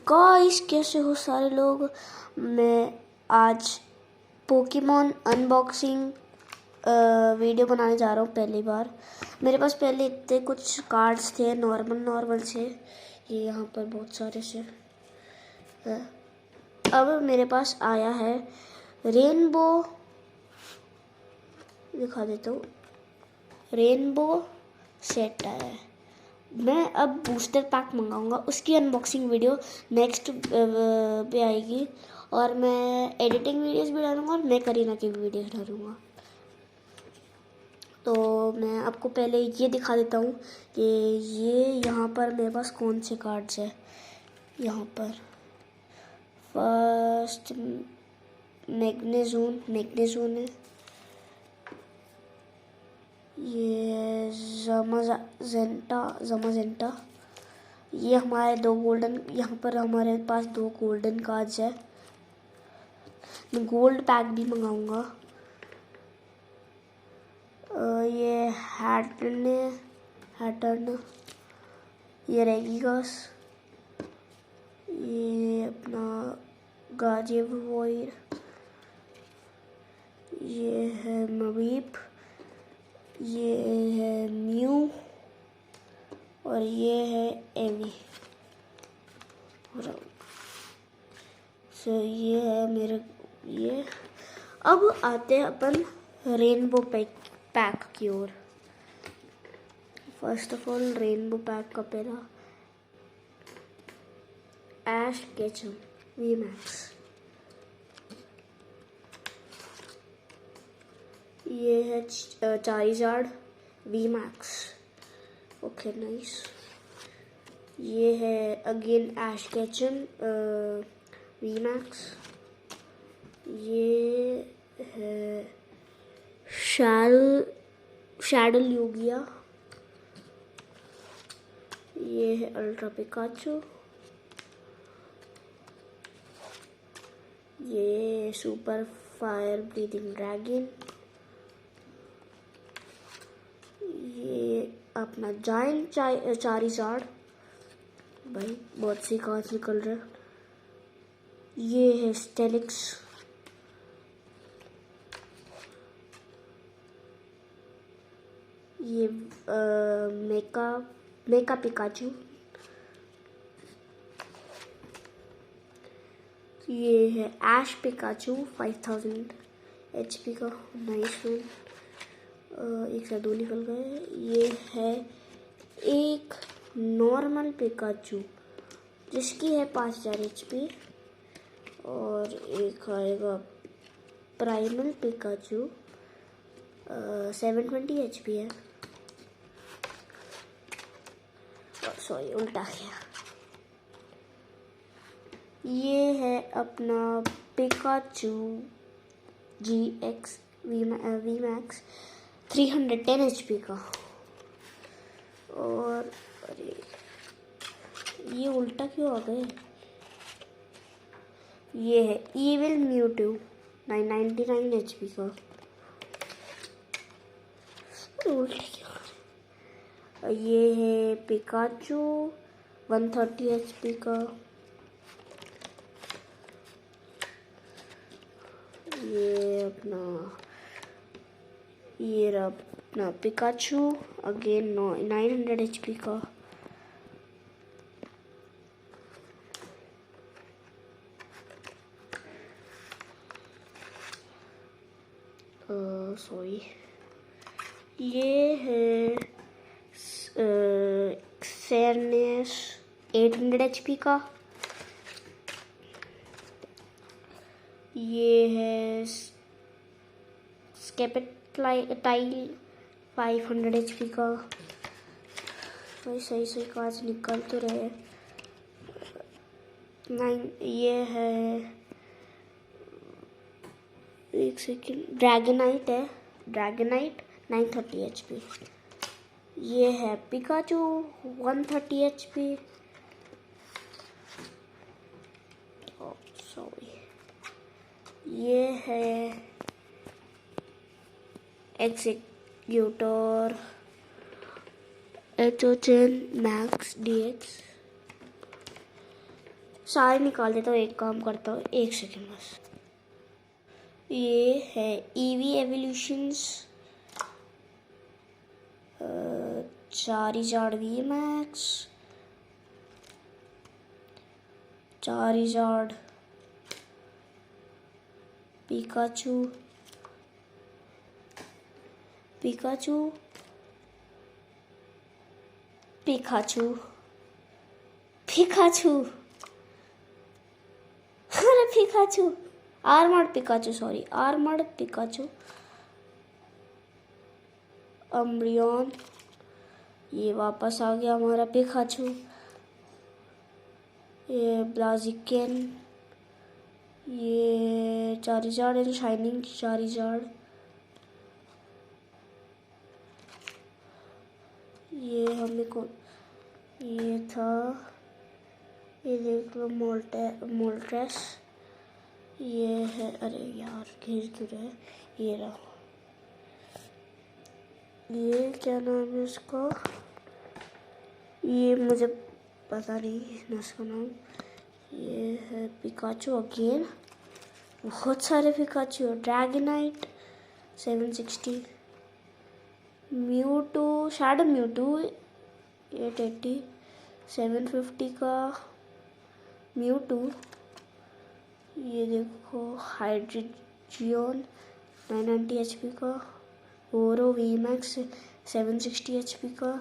Guys कैसे हो सारे लोग। मैं आज पोकेमॉन अनबॉक्सिंग वीडियो बनाने जा रहा हूँ पहली बार। मेरे पास पहले इतने कुछ कार्ड्स थे नॉर्मल से, ये यहाँ पर बहुत सारे से है। अब मेरे पास आया है रेनबो, दिखा देता हूँ, रेनबो सेट आया है। मैं अब बूस्टर पैक मंगाऊंगा, उसकी अनबॉक्सिंग वीडियो नेक्स्ट पे आएगी और मैं एडिटिंग वीडियोस भी डालूंगा और मैं करीना की वीडियोस डालूंगा। तो मैं आपको पहले ये दिखा देता हूँ कि ये यहाँ पर मेरे पास कौन से कार्ड्स है। यहाँ पर फर्स्ट मैग्नेजोन है, ये ज़माज़ेंटा, ये हमारे दो गोल्डन, यहाँ पर हमारे पास दो गोल्डन कार्ड्स है। मैं गोल्ड पैक भी मंगाऊंगा। ये हैटर्न, ये रेगिगस, ये अपना गाजेवोइर, ये है मवीप, ये है म्यू और ये है एवी। ये है मेरे ये। अब आते हैं अपन रेनबो पैक की ओर। First of all rainbow pack का पहला एश केचम VMAX, ये है चारिज़ार्ड VMAX, ओके नाइस। ये है अगेन एश केचम VMAX, ये है शैडल यूगिया, ये है अल्ट्रा पिकाचू, ये सुपर फायर ब्रीदिंग ड्रैगन, ये अपना जायंट चारिज़ार्ड, भाई बहुत सी कार्ड्स निकल रहे। ये है स्टेलिक्स, ये मेका पिकाचू, ये है एश पिकाचू 5000 HP का, नाइस वन। एक से दो निकल गए। ये है एक नॉर्मल पिकाचू जिसकी है 5000 HP और एक आएगा प्राइमल पिकाचू 720 HP है। सॉरी उल्टा गया। ये है अपना पिकाचू GX VMAX 310 HP का। और अरे ये उल्टा क्यों आ गए। ये है इविल म्यूटू 999 HP का। उल्टे क्यों। ये है पिकाचू 130 HP का। ये रहा अपना पिकाचू अगेन 900 HP का। सॉरी ये है Xerneas 800 HP का। ये है स्केपेटाइल 500 HP का। भाई सही काज निकल तो रहे। ये है एक सेकेंड, ड्रैगनाइट 930 HP। ये है पिकाचू 130 HP। सॉरी ये है एग्जीक्यूटर HOCHN Max DX। सारे निकाल देता हूँ, एक काम करता हूँ, 1 सेकेंड बस। ये है Eevee evolutions Charizard VMAX, Charizard Pikachu, Pikachu, Pikachu, Pikachu, अरे Pikachu, armoured Pikachu, sorry armoured Pikachu, Umbreon, ये वापस आ गया हमारा पिकाचू, ये ब्लाजिकन, ये चारिजार्ड एंड शाइनिंग चारिजार्ड, ये हमें को ये था, ये देख लो मोल्ट्रेस, ये है, अरे यार घिर क्यों रहा है, ये रहा, ये क्या नाम है इसका, ये मुझे पता नहीं है इसका नाम, ये है पिकाचू अगेन, बहुत सारे Pikachu, Dragonite 760, Mewtwo, shadow Mewtwo 880, 750 का म्यूटू, ये देखो हाइड्रोजियन 990 HP का, ओरो वीमैक्स 760 HP का,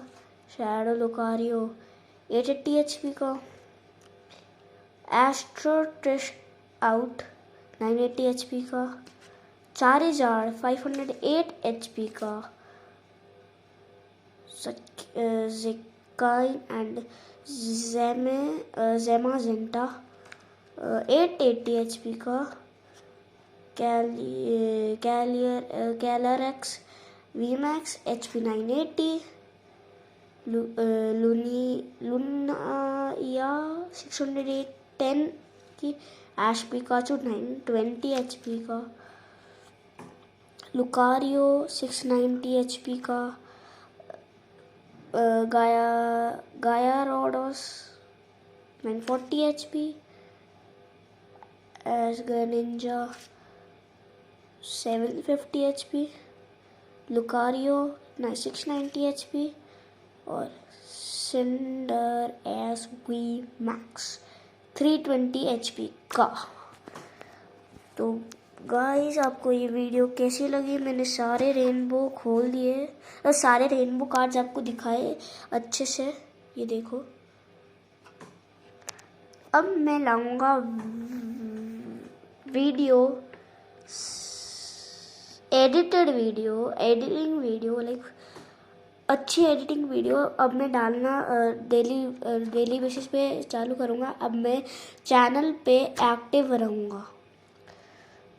शैडो लुकारियो 880 HP का, एस्ट्रो टेस्ट आउट 980 HP का, चारिजार्ड 508 HP का, ज़िकाइन एंड ज़ेमाजेंटा 880 HP का, कैलरक्स वीमैक्स HP 980, लुनाया 610 की, एश पिकाचू 920 HP का, लुकारियो 690 HP का, Gyarados 940 HP, Ash Greninja 750 HP, Lucario 690 HP और Cinderace V Max 320 HP का। तो गाइस आपको ये वीडियो कैसी लगी? मैंने सारे रेनबो खोल दिए और सारे रेनबो कार्ड्स आपको दिखाए अच्छे से, ये देखो। अब मैं लाऊंगा वीडियो, एडिटिंग वीडियो लाइक अच्छी एडिटिंग वीडियो अब मैं डालना डेली बेसिस पे चालू करूँगा। अब मैं चैनल पे एक्टिव रहूँगा।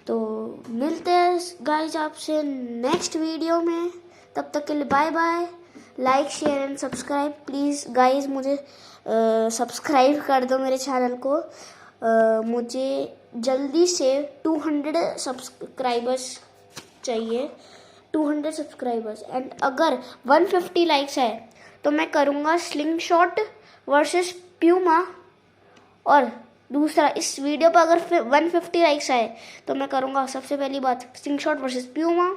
तो मिलते हैं गाइस आपसे नेक्स्ट वीडियो में, तब तक के लिए bye bye. Like share and subscribe please guys, मुझे सब्सक्राइब कर दो मेरे चैनल को। मुझे जल्दी से 200 सब्सक्राइबर्स चाहिए, 200 सब्सक्राइबर्स। एंड अगर 150 लाइक्स है तो मैं करूँगा स्लिंगशॉट वर्सेस प्यूमा। और दूसरा, इस वीडियो पर अगर 150 लाइक्स आए तो मैं करूँगा सबसे पहली बात स्लिंगशॉट वर्सेस प्यूमा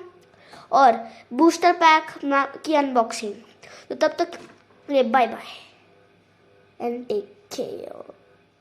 और बूस्टर पैक की अनबॉक्सिंग। तो तब तक bye bye and take care.